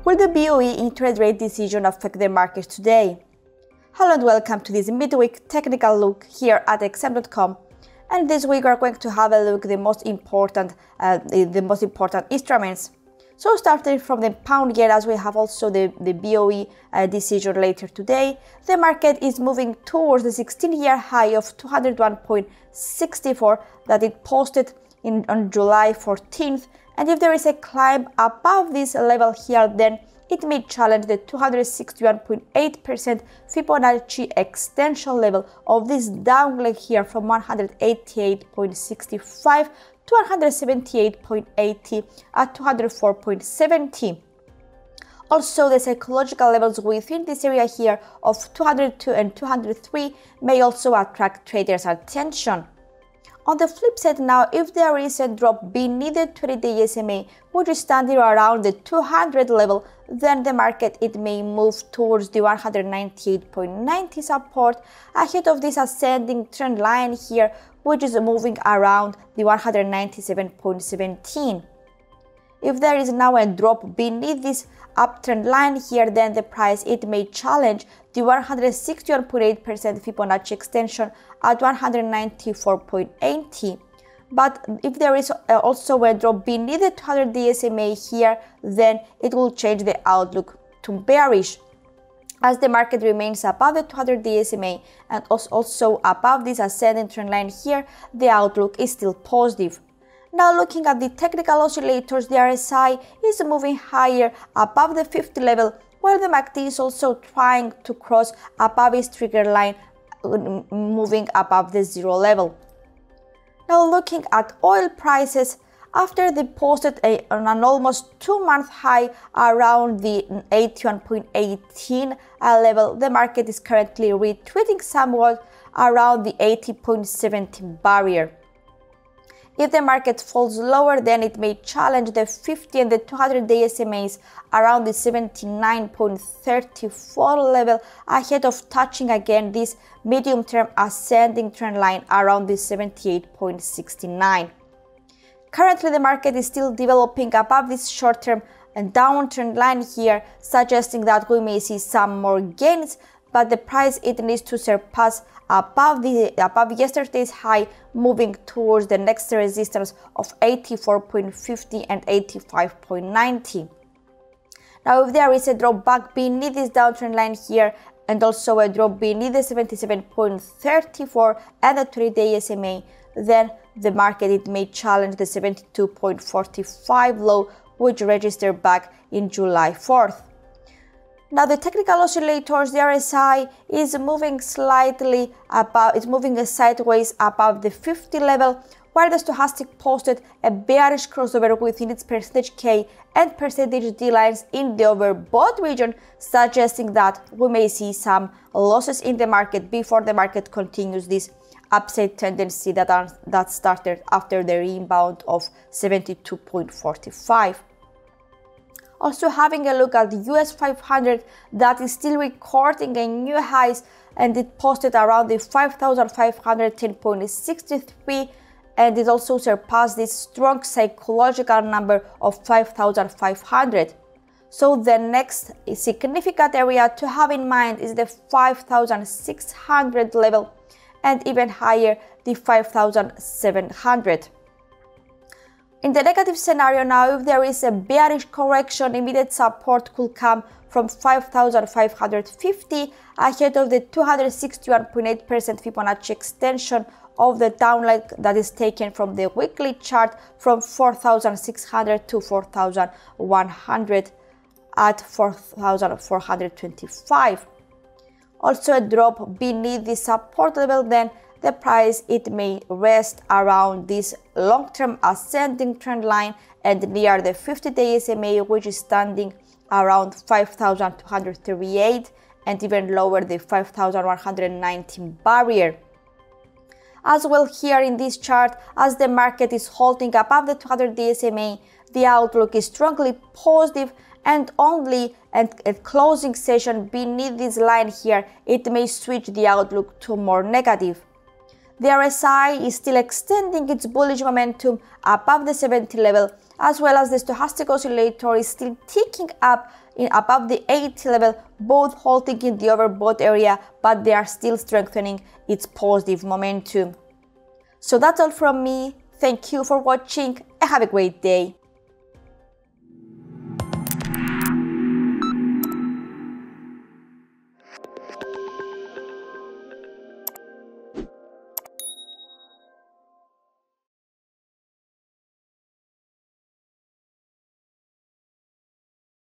Will the BOE interest rate decision affect the market today? Hello and welcome to this midweek technical look here at xm.com. And this week we're going to have a look at the most important instruments. So starting from the pound yen, as we have also the BOE decision later today, the market is moving towards the 16-year high of 201.64 that it posted on July 14th. And if there is a climb above this level here, then it may challenge the 261.8% Fibonacci extension level of this down leg here from 188.65 to 178.80 at 204.70. Also, the psychological levels within this area here of 202 and 203 may also attract traders' attention. On the flip side now, if there is a drop beneath the 20-day SMA, which is standing around the 200 level, then the market may move towards the 198.90 support ahead of this ascending trend line here, which is moving around the 197.17. If there is now a drop beneath this uptrend line here, then the price may challenge the 161.8% Fibonacci extension at 194.80. But if there is also a drop beneath the 200-day SMA here, then it will change the outlook to bearish. As the market remains above the 200-day SMA and also above this ascending trend line here, the outlook is still positive. Now looking at the technical oscillators, the RSI is moving higher above the 50 level, while the MACD is also trying to cross above its trigger line, moving above the 0 level. Now looking at oil prices, after they posted an almost 2-month high around the 81.18 level, the market is currently retreating somewhat around the 80.70 barrier. If the market falls lower, then it may challenge the 50 and the 200-day SMAs around the 79.34 level ahead of touching again this medium-term ascending trend line around the 78.69. Currently, the market is still developing above this short-term and downtrend line here, suggesting that we may see some more gains, but the price needs to surpass above yesterday's high, moving towards the next resistance of 84.50 and 85.90. Now, if there is a drop back beneath this downtrend line here and also a drop beneath the 77.34 and the 3-day SMA, then the market may challenge the 72.45 low, which registered back in July 4th. Now the technical oscillators, the RSI is moving slightly above, it's moving sideways above the 50 level, while the stochastic posted a bearish crossover within its percentage K and percentage D lines in the overbought region, suggesting that we may see some losses in the market before the market continues this upside tendency that started after the rebound of 72.45. Also having a look at the US 500, that is still recording a new highs, and it posted around the 5,510.63, and it also surpassed this strong psychological number of 5,500. So the next significant area to have in mind is the 5,600 level, and even higher the 5,700. In the negative scenario now, if there is a bearish correction, immediate support could come from 5,550 ahead of the 261.8% Fibonacci extension of the downleg that is taken from the weekly chart from 4,600 to 4,100 at 4,425. Also a drop beneath the support level, then the price may rest around this long-term ascending trend line and near the 50-day SMA, which is standing around 5,238, and even lower the 5,119 barrier. As well here in this chart, as the market is holding above the 200-day SMA, the outlook is strongly positive, and only at a closing session beneath this line here, it may switch the outlook to more negative. The RSI is still extending its bullish momentum above the 70 level as well as the stochastic oscillator is still ticking up in above the 80 level, both holding in the overbought area, but they are still strengthening its positive momentum. So that's all from me. Thank you for watching and have a great day.